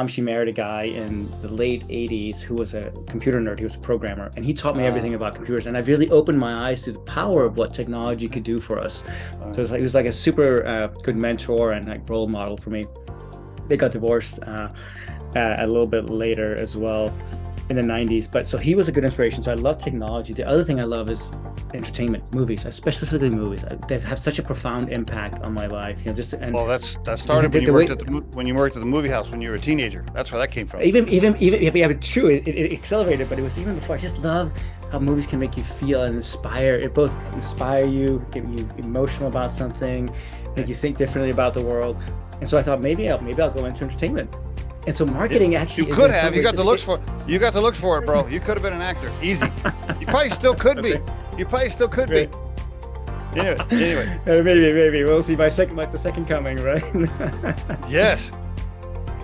She married a guy in the late 80s who was a computer nerd. He was a programmer, and he taught me everything about computers. And I really opened my eyes to the power of what technology could do for us. So he was like a super good mentor and like role model for me. They got divorced a little bit later as well in the 90s. But so he was a good inspiration. So I love technology. The other thing I love is entertainment, movies, especially movies. They have such a profound impact on my life. Well, that started when you worked at the movie house when you were a teenager. That's where that came from. Even yeah, true. It accelerated, but it was even before. I just love how movies can make you feel and inspire. It both inspire you, get you emotional about something, make you think differently about the world. And so I thought maybe I'll go into entertainment. And so marketing actually. You could have. You got the looks for it, bro. You could have been an actor. Easy. You probably still could be. You probably still could be. Anyway. Maybe we'll see the second coming, right? Yes.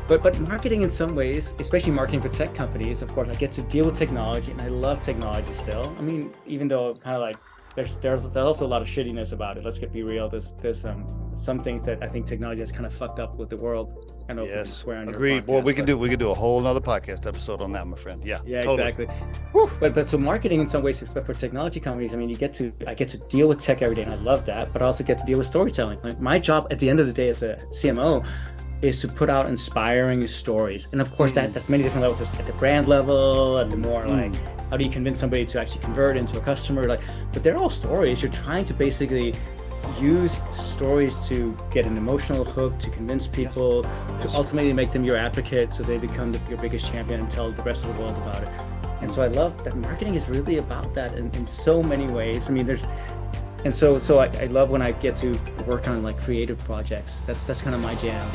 But marketing in some ways, especially marketing for tech companies, of course, I get to deal with technology, and I love technology still. I mean, even though kind of like there's also a lot of shittiness about it. Let's be real. There's some things that I think technology has kind of fucked up with the world. I know. Yes. Swear on agreed. Well, we can do a whole nother podcast episode on that, my friend. Yeah. Totally. Exactly. Whew. But so marketing in some ways for technology companies, I mean, I get to deal with tech every day, and I love that. But I also get to deal with storytelling. Like my job at the end of the day as a CMO is to put out inspiring stories. And of course, that's many different levels. At the brand level, at the more like, how do you convince somebody to actually convert into a customer? But they're all stories. You're trying to basically use stories to get an emotional hook, to convince people, to ultimately make them your advocate so they become your biggest champion and tell the rest of the world about it. And so I love that marketing is really about that in so many ways. I mean, I love when I get to work on like creative projects. That's kind of my jam.